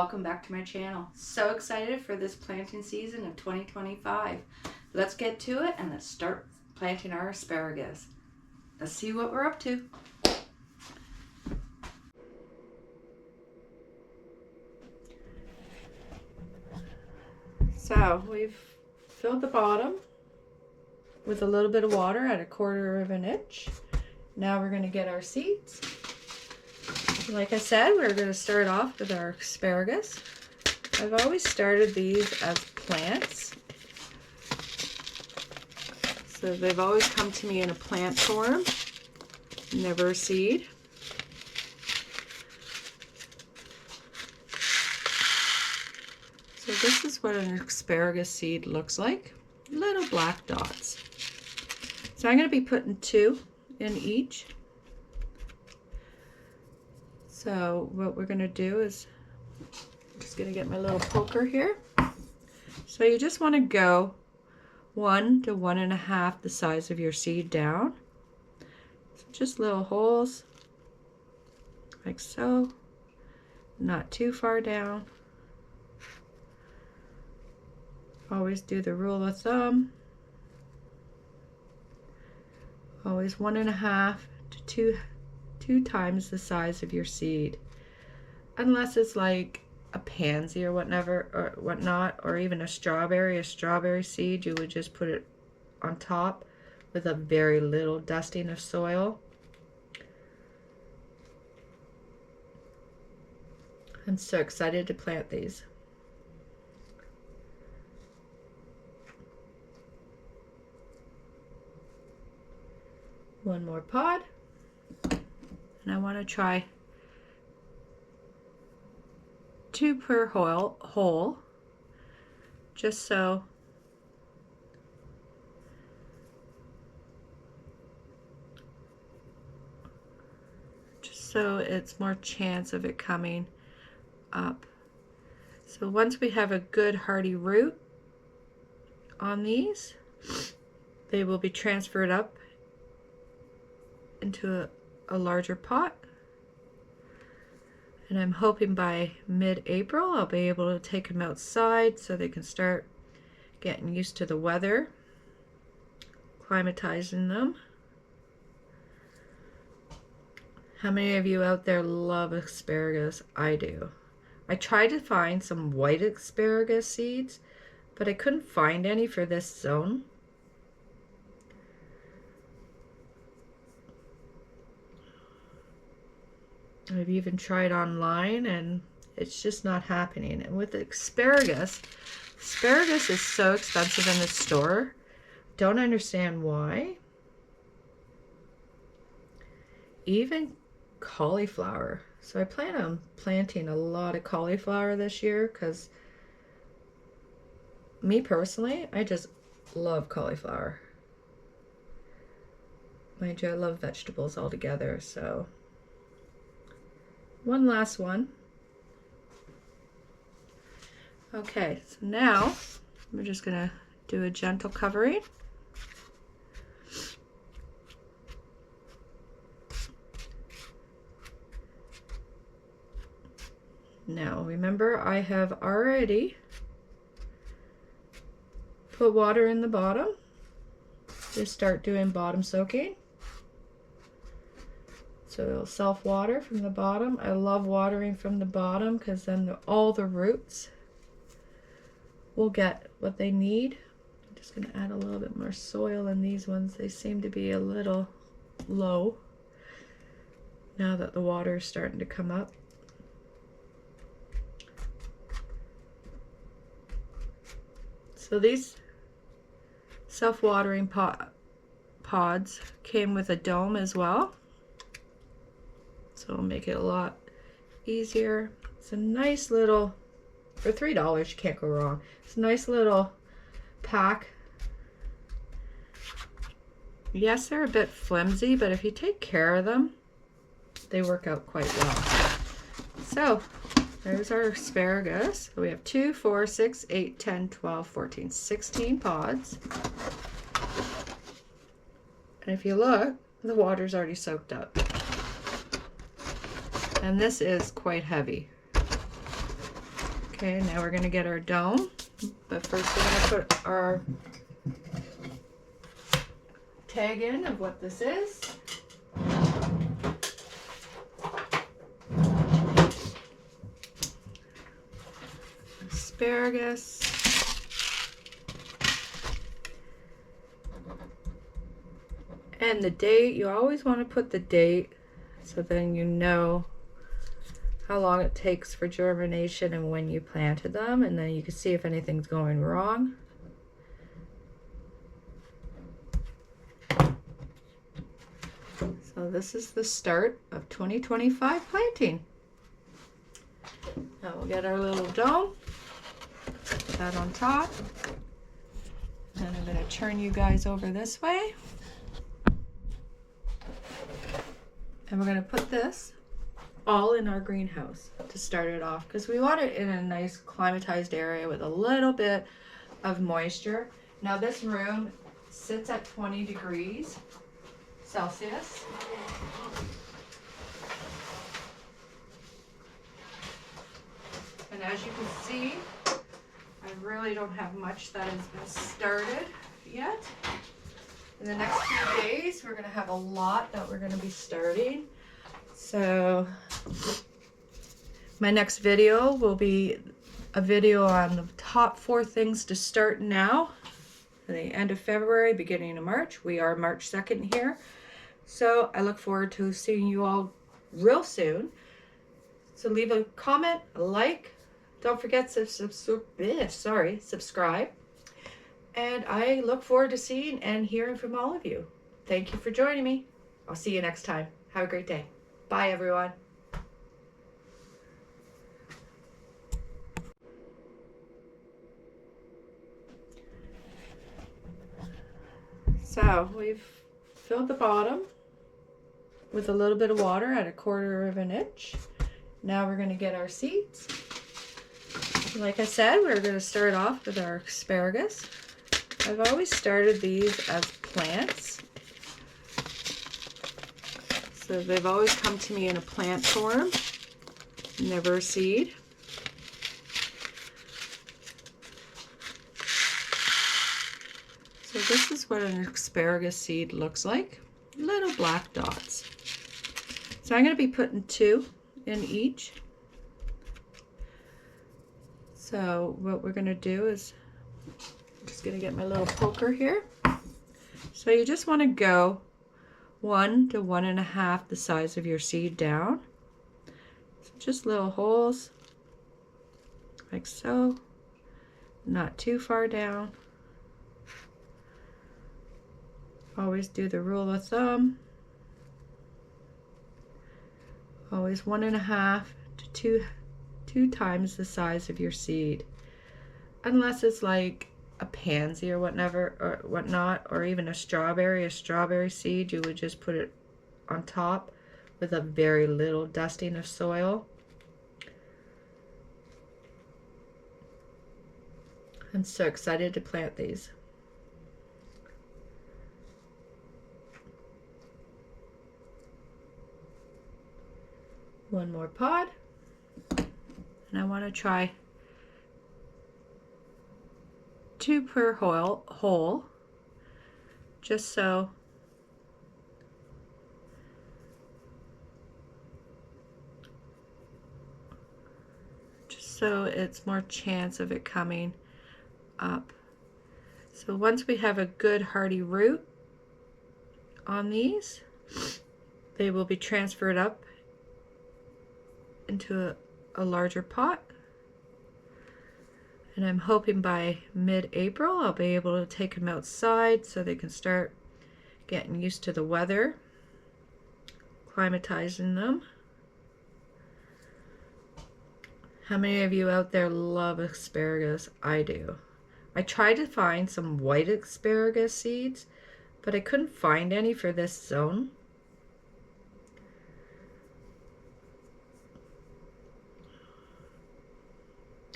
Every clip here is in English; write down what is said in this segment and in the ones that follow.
welcome back to my channel. So excited for this planting season of 2025. Let's get to it and let's start planting our asparagus. Let's see what we're up to. So we've filled the bottom with a little bit of water at 1/4 of an inch. Now we're going to get our seeds. Like I said, we're going to start off with our asparagus. I've always started these as plants. So they've always come to me in a plant form, never a seed. So this is what an asparagus seed looks like. Little black dots. So I'm going to be putting 2 in each. So what we're going to do is, I'm just going to get my little poker here. So you just want to go 1 to 1.5 the size of your seed down. So just little holes like so, not too far down. Always do the rule of thumb. Always 1.5 to 2 times the size of your seed, unless it's like a pansy or whatnot, or even a strawberry seed. You would just put it on top with a very little dusting of soil. I'm so excited to plant these. One more pod. And I want to try 2 per hole, just so it's more chance of it coming up. So once we have a good hardy root on these, they will be transferred up into a larger pot, and I'm hoping by mid-April I'll be able to take them outside so they can start getting used to the weather, climatizing them. How many of you out there love asparagus? I do. I tried to find some white asparagus seeds, but I couldn't find any for this zone. I've even tried online and it's just not happening. And with asparagus is so expensive in the store. Don't understand why. Even cauliflower. So I plan on planting a lot of cauliflower this year because me personally, I just love cauliflower. Mind you, I love vegetables altogether, so one last one. Okay, so now we're just going to do a gentle covering. Now remember, I have already put water in the bottom. Just start doing bottom soaking. So it'll self-water from the bottom. I love watering from the bottom because then all the roots will get what they need. I'm just going to add a little bit more soil in these ones. They seem to be a little low now that the water is starting to come up. So these self-watering pods came with a dome as well. So it'll make it a lot easier. It's a nice little, for $3 you can't go wrong. It's a nice little pack. Yes, they're a bit flimsy, but if you take care of them, they work out quite well. So there's our asparagus. We have 2, 4, 6, 8, 10, 12, 14, 16 pods. And if you look, the water's already soaked up. And this is quite heavy. Okay, now we're going to get our dome, but first we're going to put our tag in of what this is. Asparagus. And the date, you always want to put the date so then you know how long it takes for germination and when you planted them, and then you can see if anything's going wrong. So this is the start of 2025 planting. Now we'll get our little dome, put that on top, and I'm going to turn you guys over this way. And we're going to put this all in our greenhouse to start it off, because we want it in a nice climatized area with a little bit of moisture. Now this room sits at 20 degrees Celsius. And as you can see, I really don't have much that has been started yet. In the next few days, we're going to have a lot that we're going to be starting. So my next video will be a video on the top 4 things to start now. At the end of February, beginning of March. We are March 2nd here. So I look forward to seeing you all real soon. So leave a comment, a like. Don't forget to subscribe. And I look forward to seeing and hearing from all of you. Thank you for joining me. I'll see you next time. Have a great day. Bye, everyone. So we've filled the bottom with a little bit of water at 1/4 of an inch. Now we're going to get our seeds. Like I said, we're going to start off with our asparagus. I've always started these as plants. So they've always come to me in a plant form, never a seed. So this is what an asparagus seed looks like. Little black dots. So I'm going to be putting 2 in each. So what we're going to do is, I'm just going to get my little poker here. So you just want to go 1 to 1.5 the size of your seed down. So just little holes like so, not too far down. Always do the rule of thumb. Always 1.5 to 2 times the size of your seed, unless it's like a pansy or whatnot, or even a strawberry seed. You would just put it on top with a very little dusting of soil. I'm so excited to plant these. One more pod, and I want to try 2 per hole, just so it's more chance of it coming up. So once we have a good hardy root on these, they will be transferred up into a larger pot, and I'm hoping by mid-April I'll be able to take them outside so they can start getting used to the weather, climatizing them. How many of you out there love asparagus? I do. I tried to find some white asparagus seeds, but I couldn't find any for this zone.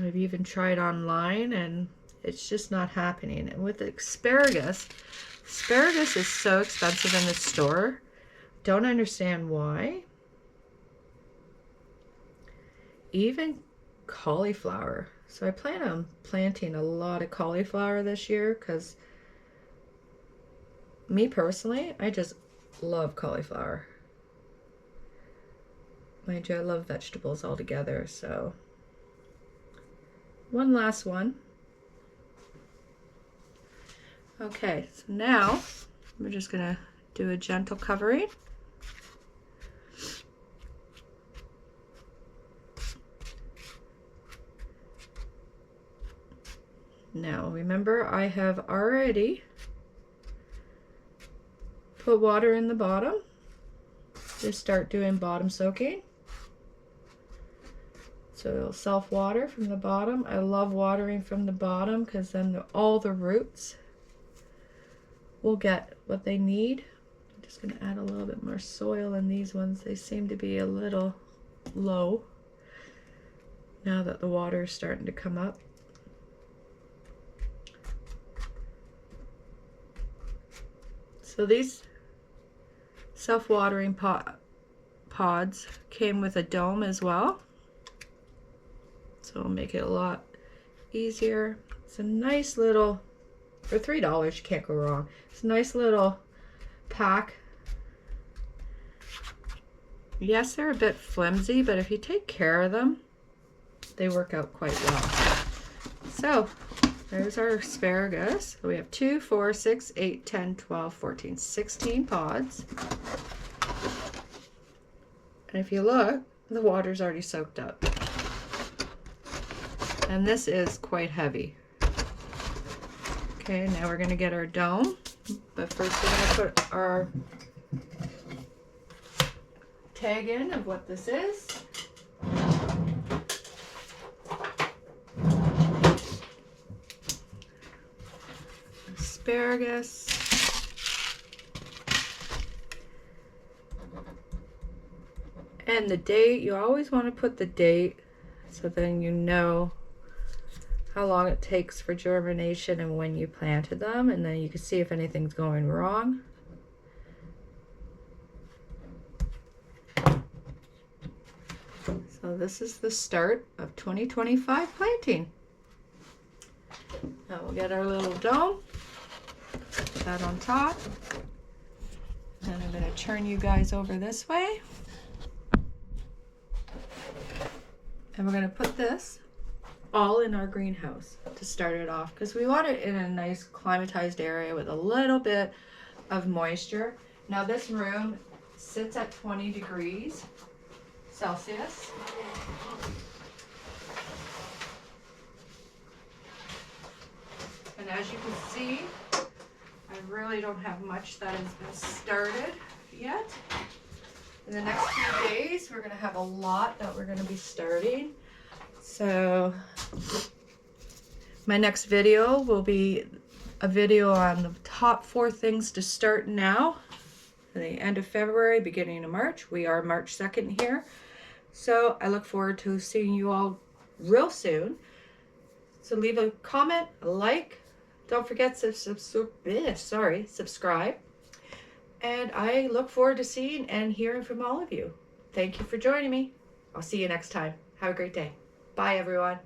I've even tried online and it's just not happening. And with asparagus is so expensive in the store. Don't understand why. Even cauliflower. So I plan on planting a lot of cauliflower this year because me personally, I just love cauliflower. Mind you, I love vegetables altogether, so one last one. Okay, so now we're just gonna do a gentle covering. Now remember, I have already put water in the bottom. Just start doing bottom soaking. So it'll self-water from the bottom. I love watering from the bottom because then all the roots will get what they need. I'm just going to add a little bit more soil in these ones. They seem to be a little low now that the water is starting to come up. So these self-watering pods came with a dome as well. So it'll make it a lot easier. It's a nice little, for $3 you can't go wrong. It's a nice little pack. Yes, they're a bit flimsy, but if you take care of them, they work out quite well. So there's our asparagus. We have 2, 4, 6, 8, 10, 12, 14, 16 pods. And if you look, the water's already soaked up. And this is quite heavy. Okay, now we're going to get our dome. But first we're going to put our tag in of what this is. Asparagus. And the date, you always want to put the date so then you know how long it takes for germination and when you planted them, and then you can see if anything's going wrong. So this is the start of 2025 planting. Now we'll get our little dome, put that on top, and I'm going to turn you guys over this way. And we're going to put this all in our greenhouse to start it off because we want it in a nice climatized area with a little bit of moisture. Now this room sits at 20 degrees Celsius. And as you can see, I really don't have much that has been started yet. In the next few days, we're going to have a lot that we're going to be starting. So my next video will be a video on the top 4 things to start now. At the end of February, beginning of March. We are March 2nd here. So I look forward to seeing you all real soon. So leave a comment, a like. Don't forget to subscribe. And I look forward to seeing and hearing from all of you. Thank you for joining me. I'll see you next time. Have a great day. Bye, everyone.